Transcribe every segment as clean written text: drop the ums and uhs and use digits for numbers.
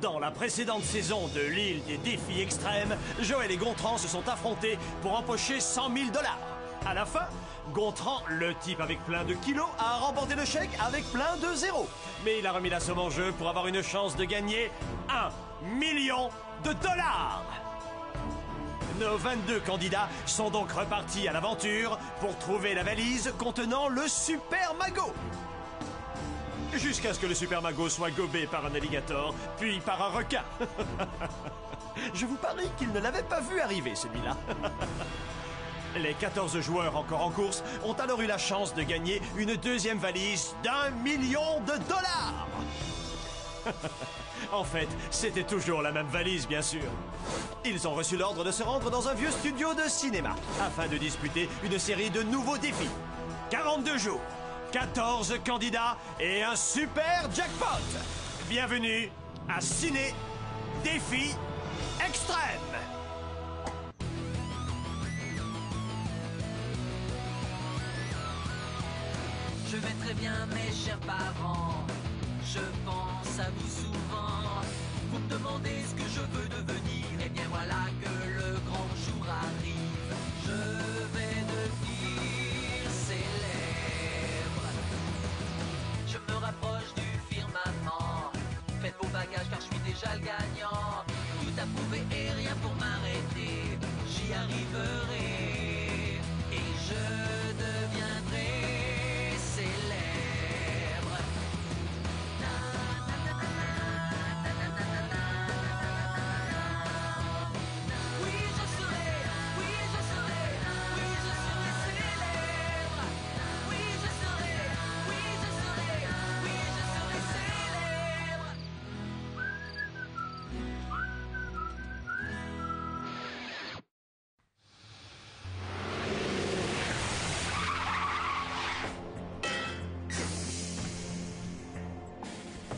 Dans la précédente saison de l'île des défis extrêmes, Joël et Gontran se sont affrontés pour empocher 100 000 $. À la fin, Gontran, le type avec plein de kilos, a remporté le chèque avec plein de zéros. Mais il a remis la somme en jeu pour avoir une chance de gagner 1 million $. Nos 22 candidats sont donc repartis à l'aventure pour trouver la valise contenant le Super Mago. Jusqu'à ce que le Super Mago soit gobé par un alligator, puis par un requin. Je vous parie qu'il ne l'avait pas vu arriver, celui-là. Les 14 joueurs encore en course ont alors eu la chance de gagner une deuxième valise d'1 million $. En fait, c'était toujours la même valise, bien sûr. Ils ont reçu l'ordre de se rendre dans un vieux studio de cinéma afin de disputer une série de nouveaux défis. 42 jours, 14 candidats et un super jackpot. Bienvenue à Ciné Défi Extrême. Je vais très bien, mes chers parents. Je pense à vous souvent. Vous me demandez ce que je veux devenir. Et bien voilà que le grand jour arrive. Je vais devenir célèbre. Je me rapproche du firmament. Faites vos bagages car je suis déjà le gagnant. Tout à prouver et rien pour m'arrêter. J'y arriverai. Et je deviendrai célèbre.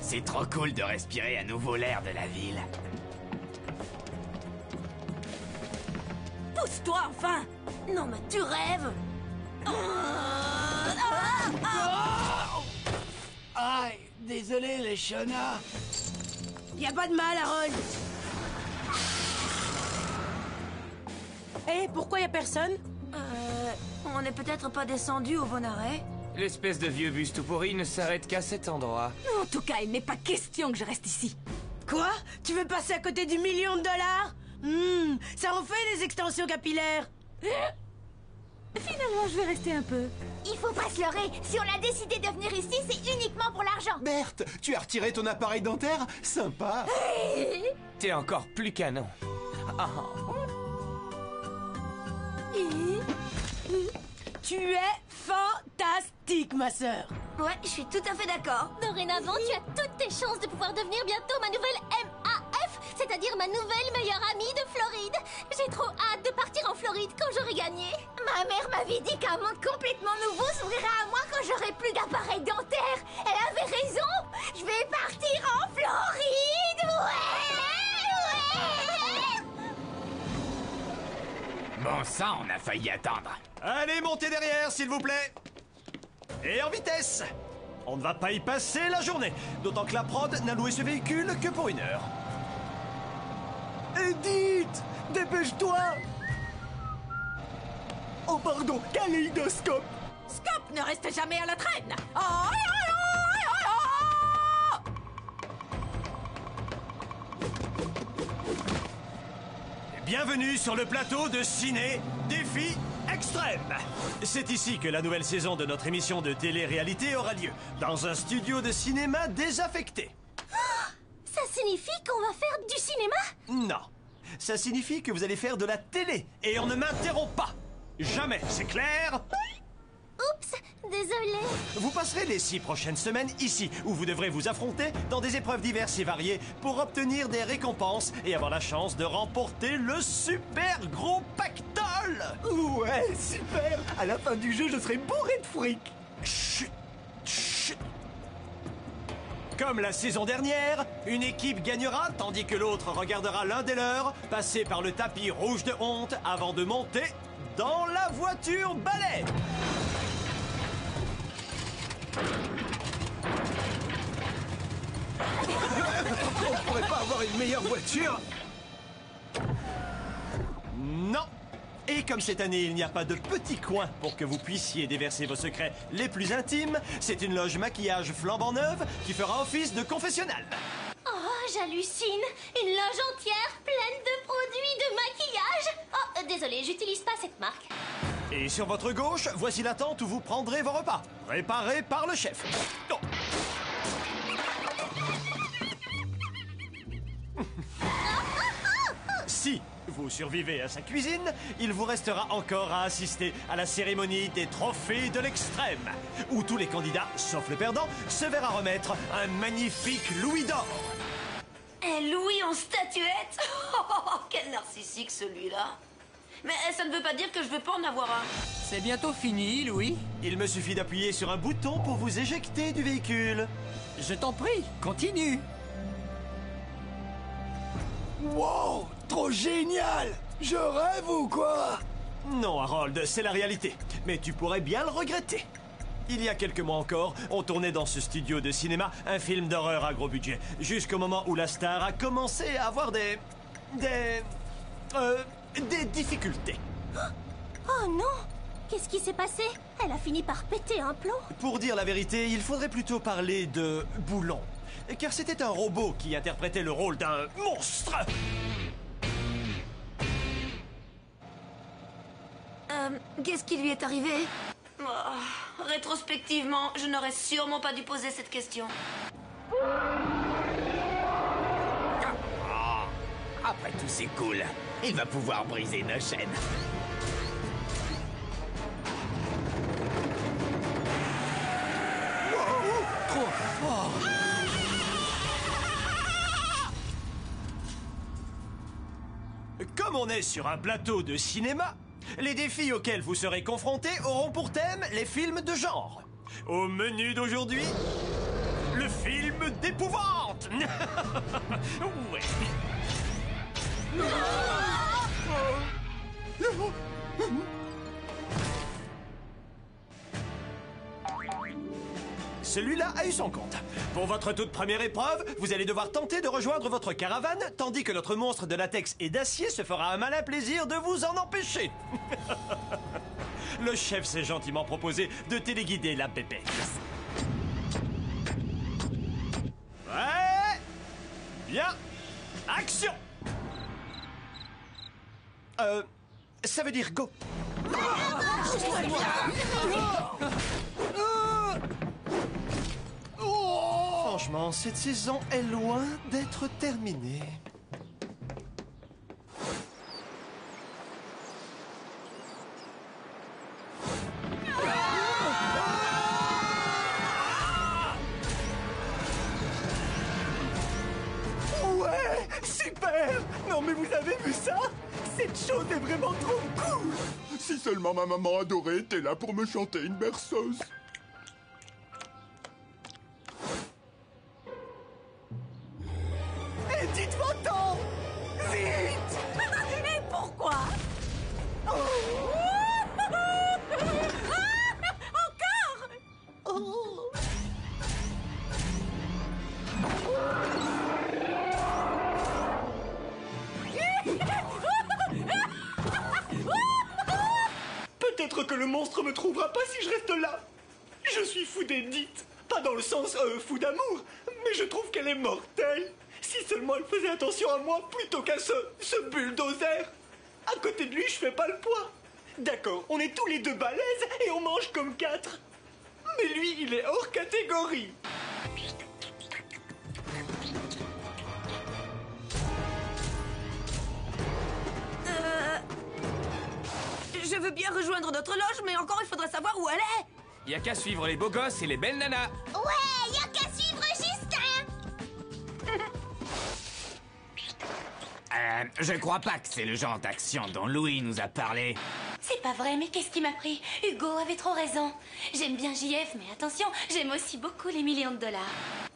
C'est trop cool de respirer à nouveau l'air de la ville. Pousse-toi enfin! Non mais tu rêves! Aïe, désolé les chenards. Y a pas de mal, Harold! Hé, pourquoi y a personne? On n'est peut-être pas descendu au bon arrêt? L'espèce de vieux bus tout pourri ne s'arrête qu'à cet endroit. En tout cas, il n'est pas question que je reste ici. Quoi? Tu veux passer à côté du $1 million? Ça en fait des extensions capillaires. Finalement, je vais rester un peu. Il faut pas se leurrer. Si on a décidé de venir ici, c'est uniquement pour l'argent. Berthe, tu as retiré ton appareil dentaire? Sympa. T'es encore plus canon. Tu es fantastique, ma sœur. Ouais, je suis tout à fait d'accord. Dorénavant, tu as toutes tes chances de pouvoir devenir bientôt ma nouvelle MAF, c'est-à-dire ma nouvelle meilleure amie de Floride. J'ai trop hâte de partir en Floride quand j'aurai gagné. Ma mère m'avait dit qu'un monde complètement nouveau s'ouvrira à moi quand j'aurai plus d'appareil dentaire. Elle avait raison. Je vais partir en Floride. Ouais. Bon sang, on a failli attendre. Allez, montez derrière, s'il vous plaît. Et en vitesse. On ne va pas y passer la journée, d'autant que la prod n'a loué ce véhicule que pour 1 heure. Edith, dépêche-toi. Oh pardon, kaléidoscope. Scope ne reste jamais à la traîne. Bienvenue sur le plateau de Ciné Défi Extrême. C'est ici que la nouvelle saison de notre émission de télé-réalité aura lieu, dans un studio de cinéma désaffecté. Ça signifie qu'on va faire du cinéma? Non, ça signifie que vous allez faire de la télé, et on ne m'interrompt pas. Jamais, c'est clair? Oups, désolé. Vous passerez les 6 prochaines semaines ici, où vous devrez vous affronter dans des épreuves diverses et variées pour obtenir des récompenses et avoir la chance de remporter le super gros pactole. Ouais, super. À la fin du jeu, je serai bourré de fric. Chut, chut. Comme la saison dernière, une équipe gagnera tandis que l'autre regardera l'un des leurs passer par le tapis rouge de honte avant de monter dans la voiture balai. On pourrait pas avoir une meilleure voiture? Non. Et comme cette année, il n'y a pas de petit coin pour que vous puissiez déverser vos secrets les plus intimes, c'est une loge maquillage flambant neuve qui fera office de confessionnal. Oh, j'hallucine. Une loge entière pleine de produits de maquillage. Oh, désolé, j'utilise pas cette marque. Et sur votre gauche, voici la tente où vous prendrez vos repas, préparés par le chef. Oh. Si vous survivez à sa cuisine, il vous restera encore à assister à la cérémonie des trophées de l'extrême, où tous les candidats, sauf le perdant, se verra remettre un magnifique louis d'or. Un louis en statuette? Oh, quel narcissique celui-là. Mais ça ne veut pas dire que je veux pas en avoir un. C'est bientôt fini, Louis. Il me suffit d'appuyer sur un bouton pour vous éjecter du véhicule. Je t'en prie, continue. Wow, trop génial! Je rêve ou quoi? Non, Harold, c'est la réalité. Mais tu pourrais bien le regretter. Il y a quelques mois encore, on tournait dans ce studio de cinéma un film d'horreur à gros budget. Jusqu'au moment où la star a commencé à avoir des difficultés. Oh non! Qu'est-ce qui s'est passé? Elle a fini par péter un plomb. Pour dire la vérité, il faudrait plutôt parler de boulon. Car c'était un robot qui interprétait le rôle d'un monstre. Qu'est-ce qui lui est arrivé? Oh, rétrospectivement, je n'aurais sûrement pas dû poser cette question. Après tout, c'est cool. Il va pouvoir briser nos chaînes. Trop fort! Comme on est sur un plateau de cinéma, les défis auxquels vous serez confrontés auront pour thème les films de genre. Au menu d'aujourd'hui, le film d'épouvante. Ouais. Celui-là a eu son compte. Pour votre toute première épreuve, vous allez devoir tenter de rejoindre votre caravane, tandis que notre monstre de latex et d'acier se fera un malin plaisir de vous en empêcher. Le chef s'est gentiment proposé de téléguider la bébé. Ouais. Bien. Action. Ça veut dire go. Franchement, cette saison est loin d'être terminée. Ouais, super! Non mais vous avez vu ça? Cette chose est vraiment trop cool! Si seulement ma maman adorée était là pour me chanter une berceuse. Et dites votre vite! Et pourquoi? Encore? Oh. Peut-être que le monstre me trouvera pas si je reste là. Je suis fou d'Edith. Pas dans le sens fou d'amour, mais je trouve qu'elle est mortelle. Si seulement elle faisait attention à moi plutôt qu'à ce bulldozer. À côté de lui, je fais pas le poids. D'accord, on est tous les deux balèzes et on mange comme 4. Mais lui, il est hors catégorie. Je veux bien rejoindre notre loge, mais encore il faudrait savoir où elle est. Y a qu'à suivre les beaux gosses et les belles nanas. Ouais, y a qu'à suivre Justin. Je crois pas que c'est le genre d'action dont Louis nous a parlé. C'est pas vrai, mais qu'est-ce qui m'a pris? Hugo avait trop raison. J'aime bien JF, mais attention, j'aime aussi beaucoup les millions de dollars.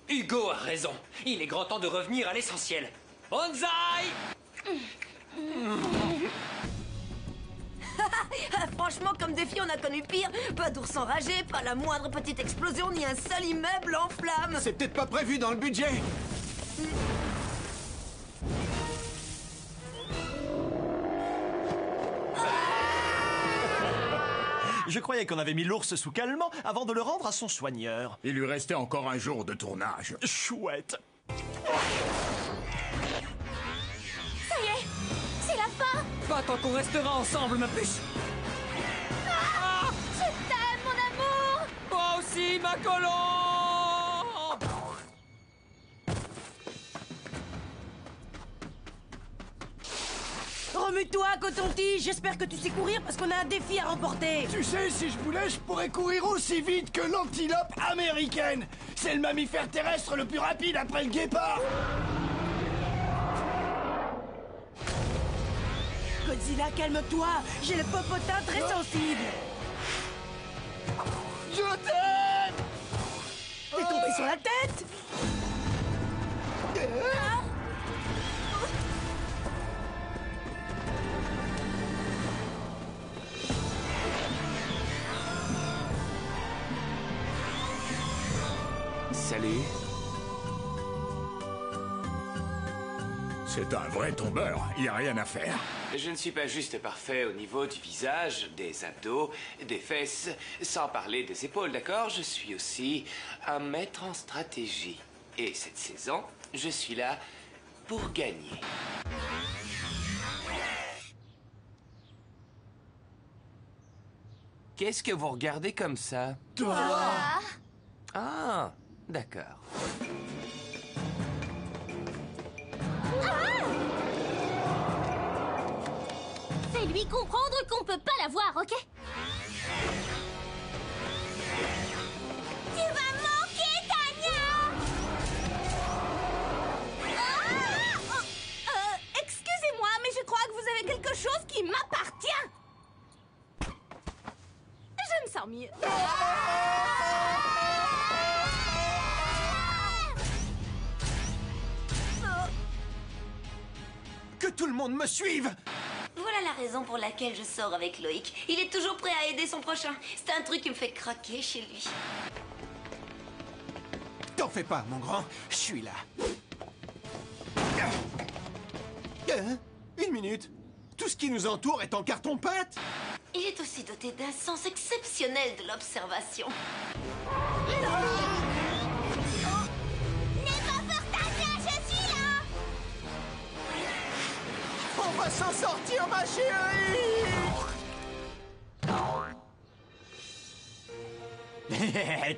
Hugo a raison. Il est grand temps de revenir à l'essentiel. Bonsaï! Franchement, comme défi, on a connu pire. Pas d'ours enragé, pas la moindre petite explosion, ni un seul immeuble en flammes. C'est peut-être pas prévu dans le budget. Je croyais qu'on avait mis l'ours sous calmant avant de le rendre à son soigneur. Il lui restait encore un jour de tournage. Chouette. Ça y est, c'est la fin. Pas tant qu'on restera ensemble, ma puce. Je t'aime, mon amour. Moi aussi, ma colombe. Remue-toi, coton-tige. J'espère que tu sais courir parce qu'on a un défi à remporter. Tu sais, si je voulais, je pourrais courir aussi vite que l'antilope américaine. C'est le mammifère terrestre le plus rapide après le guépard. Godzilla, calme-toi. J'ai le popotin très sensible. Je t'aime. T'es tombé sur la tête. Salut. C'est un vrai tombeur, y a rien à faire. Je ne suis pas juste parfait au niveau du visage, des abdos, des fesses, sans parler des épaules, d'accord? Je suis aussi un maître en stratégie. Et cette saison, je suis là pour gagner. Qu'est-ce que vous regardez comme ça? Ah, d'accord. Fais-lui comprendre qu'on peut pas la voir, ok? Tu vas manquer, Tania. Excusez-moi, mais je crois que vous avez quelque chose qui m'appartient. Je me sens mieux. Que tout le monde me suive. Voilà la raison pour laquelle je sors avec Loïc. Il est toujours prêt à aider son prochain. C'est un truc qui me fait craquer chez lui. T'en fais pas, mon grand. Je suis là. Une minute. Tout ce qui nous entoure est en carton-pâte. Il est aussi doté d'un sens exceptionnel de l'observation. N'aie pas peur, Tania, je suis là. On va s'en sortir, ma chérie.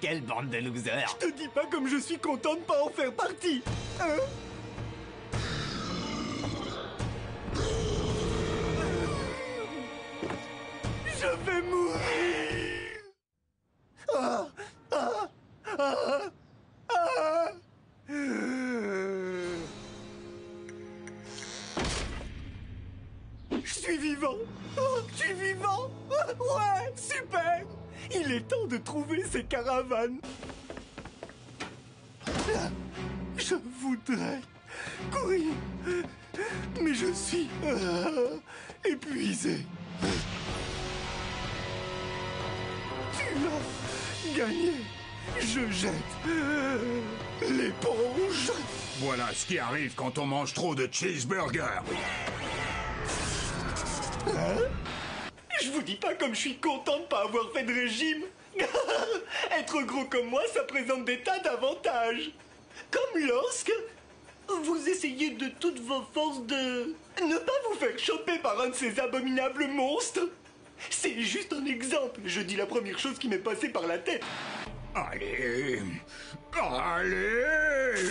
Quelle bande de losers! Je te dis pas comme je suis content de pas en faire partie. Hein? Je vais mourir. Ah, ah, ah, ah. Je suis vivant. Oh, je suis vivant. Ouais, super. Il est temps de trouver ces caravanes. Je voudrais courir, mais je suis épuisé. Tu l'as gagné. Je jette l'éponge. Voilà ce qui arrive quand on mange trop de cheeseburgers. Hein? Je vous dis pas comme je suis content de pas avoir fait de régime. Être gros comme moi, ça présente des tas d'avantages. Comme lorsque vous essayez de toutes vos forces de ne pas vous faire choper par un de ces abominables monstres. C'est juste un exemple. Je dis la première chose qui m'est passée par la tête. Allez. Allez.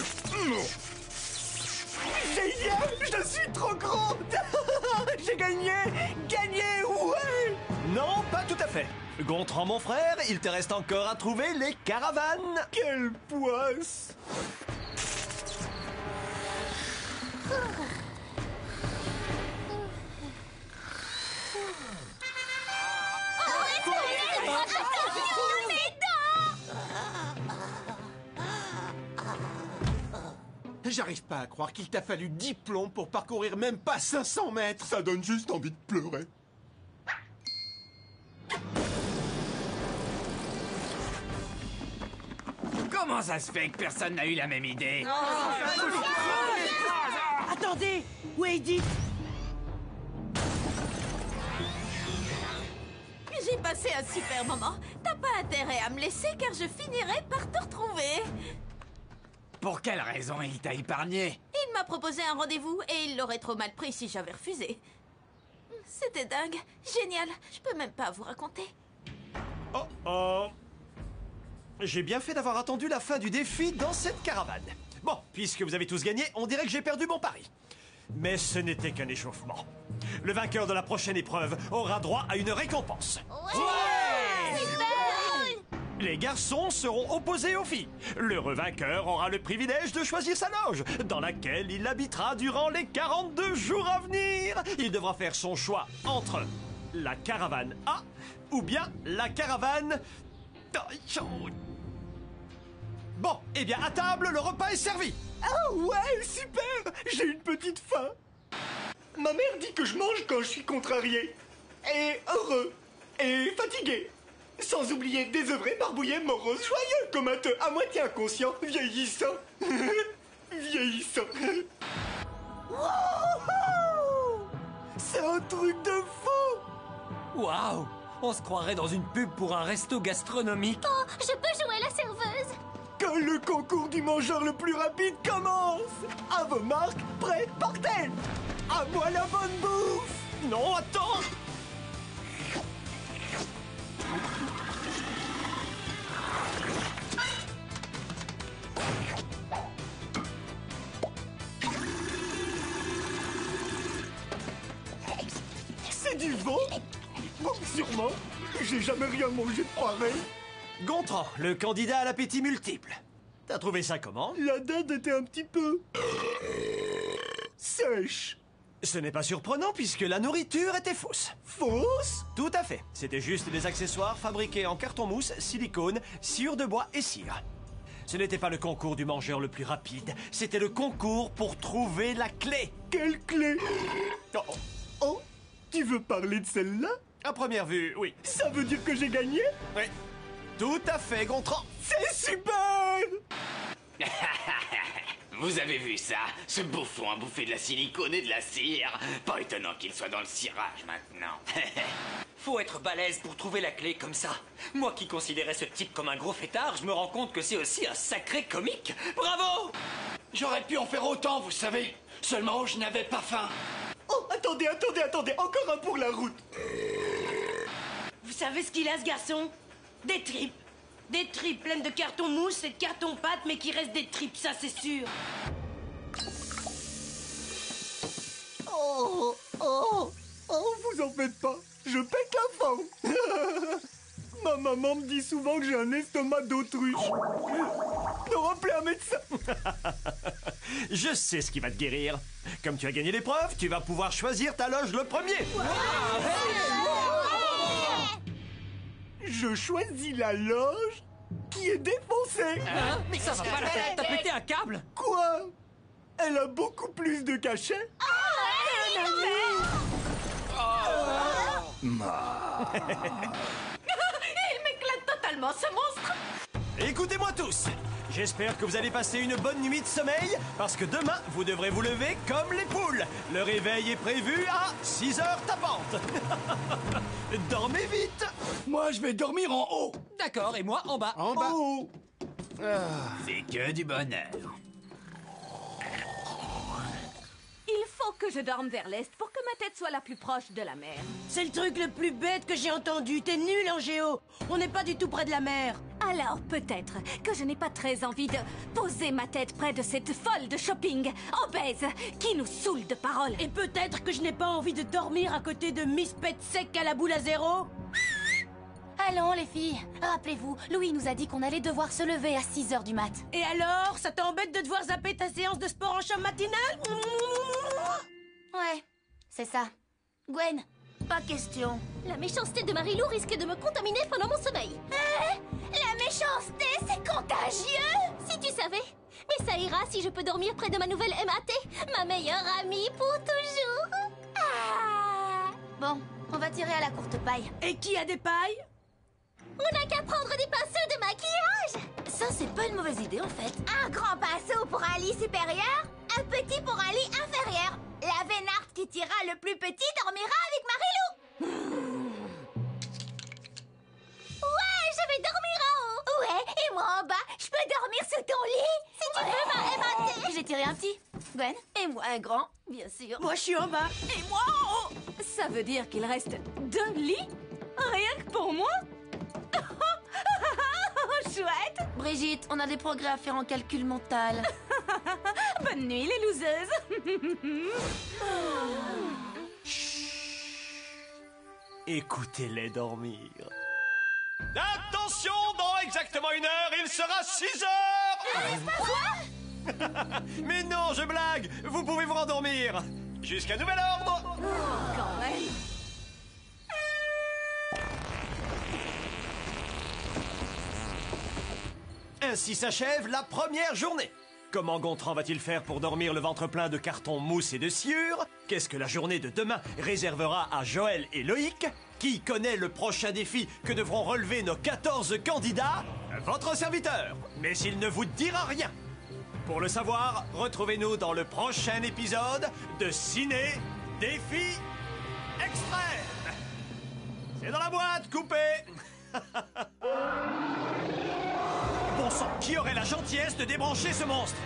Génial! Je suis trop gros! J'ai gagné! Gagné! Ouais! Non, pas tout à fait. Gontran, mon frère, il te reste encore à trouver les caravanes. Quelle poisse! J'arrive pas à croire qu'il t'a fallu 10 plombs pour parcourir même pas 500 mètres. Ça donne juste envie de pleurer. Comment ça se fait que personne n'a eu la même idée? Attendez, où est Edith? J'ai passé passé un super moment. T'as pas intérêt à me laisser car je finirai par te retrouver. Pour quelle raison il t'a épargné? Il m'a proposé un rendez-vous et il l'aurait trop mal pris si j'avais refusé. C'était dingue, génial. Je peux même pas vous raconter. Oh oh. J'ai bien fait d'avoir attendu la fin du défi dans cette caravane. Bon, puisque vous avez tous gagné, on dirait que j'ai perdu mon pari. Mais ce n'était qu'un échauffement. Le vainqueur de la prochaine épreuve aura droit à une récompense. Ouais! Les garçons seront opposés aux filles. L'heureux vainqueur aura le privilège de choisir sa loge, dans laquelle il habitera durant les 42 jours à venir. Il devra faire son choix entre la caravane A ou bien la caravane... Bon, eh bien, à table, le repas est servi. Ah ouais, super! J'ai une petite faim. Ma mère dit que je mange quand je suis contrarié. Et heureux. Et fatigué. Sans oublier désœuvré, barbouillé, morose, joyeux, comme un teu à moitié inconscient, vieillissant. Vieillissant. Wouhou! C'est un truc de fou! Waouh! On se croirait dans une pub pour un resto gastronomique. Oh, je peux jouer la serveuse. Que le concours du mangeur le plus rapide commence! À vos marques, prêts, partez! À moi la bonne bouffe! Non, attends! C'est du vent? Bon, sûrement. J'ai jamais rien mangé de pareil. Gontran, le candidat à l'appétit multiple. T'as trouvé ça comment? La dinde était un petit peu... sèche. Ce n'est pas surprenant puisque la nourriture était fausse. Fausse? Tout à fait. C'était juste des accessoires fabriqués en carton-mousse, silicone, sciure de bois et cire. Ce n'était pas le concours du mangeur le plus rapide, c'était le concours pour trouver la clé. Quelle clé? Oh, tu veux parler de celle-là? À première vue, oui. Ça veut dire que j'ai gagné? Oui. Tout à fait, Gontran. C'est super! Vous avez vu ça? Ce bouffon a bouffé de la silicone et de la cire. Pas étonnant qu'il soit dans le cirage maintenant. Faut être balèze pour trouver la clé comme ça. Moi qui considérais ce type comme un gros fêtard, je me rends compte que c'est aussi un sacré comique. Bravo! J'aurais pu en faire autant, vous savez. Seulement, je n'avais pas faim. Oh, attendez, encore un pour la route. Vous savez ce qu'il a, ce garçon? Des tripes. Des tripes pleines de carton mousse et de carton pâte, mais qui restent des tripes, ça c'est sûr. Oh, vous en faites pas. Je pète la faim. Ma maman me dit souvent que j'ai un estomac d'autruche. Ne rappelez un médecin. Je sais ce qui va te guérir. Comme tu as gagné l'épreuve, tu vas pouvoir choisir ta loge le premier. Je choisis la loge qui est défoncée. Hein? Mais ça va pas la tête, t'as pété un câble? Quoi? Elle a beaucoup plus de cachets. Il m'éclate totalement, ce monstre. Écoutez-moi tous. J'espère que vous allez passer une bonne nuit de sommeil, parce que demain, vous devrez vous lever comme les poules. Le réveil est prévu à 6 heures tapantes. Dormez vite. Moi, je vais dormir en haut. D'accord, et moi en bas. En bas. Oh. C'est que du bonheur. Il faut que je dorme vers l'est pour que ma tête soit la plus proche de la mer. C'est le truc le plus bête que j'ai entendu. T'es nul en géo. On n'est pas du tout près de la mer. Alors peut-être que je n'ai pas très envie de poser ma tête près de cette folle de shopping obèse qui nous saoule de paroles. Et peut-être que je n'ai pas envie de dormir à côté de Miss Pet Sec à la boule à zéro. Allons, les filles. Rappelez-vous, Louis nous a dit qu'on allait devoir se lever à 6 heures du mat. Et alors, ça t'embête de devoir zapper ta séance de sport en chambre matinale? Ouais, c'est ça. Gwen, Pas question. La méchanceté de Marilou risque de me contaminer pendant mon sommeil. la méchanceté, c'est contagieux. Si tu savais. Mais ça ira si je peux dormir près de ma nouvelle MAT, ma meilleure amie pour toujours. Bon, on va tirer à la courte paille. Et qui a des pailles? On n'a qu'à prendre des pinceaux de maquillage. Ça, c'est pas une mauvaise idée, en fait. Un grand pinceau pour un lit supérieur, un petit pour un lit inférieur. La vénarde qui tirera le plus petit dormira avec Marilou. ton lit? Si tu veux, ma MAT. J'ai tiré un petit. Gwen, et moi un grand, bien sûr. Moi, je suis en bas. Et moi en haut. Ça veut dire qu'il reste 2 lits? Rien que pour moi? Chouette. Brigitte, on a des progrès à faire en calcul mental. Bonne nuit, les loseuses. Écoutez-les dormir. Attention, dans exactement 1 heure, il sera 6 heures. Mais non, je blague. Vous pouvez vous rendormir. Jusqu'à nouvel ordre. Quand même. Ainsi s'achève la première journée. Comment Gontran va-t-il faire pour dormir le ventre plein de carton mousse et de sciure? Qu'est-ce que la journée de demain réservera à Joël et Loïc? Qui connaît le prochain défi que devront relever nos 14 candidats? Votre serviteur. Mais il ne vous dira rien. Pour le savoir, retrouvez-nous dans le prochain épisode de Ciné Défi Extrême. C'est dans la boîte, coupé. Bon sang, qui aurait la gentillesse de débrancher ce monstre?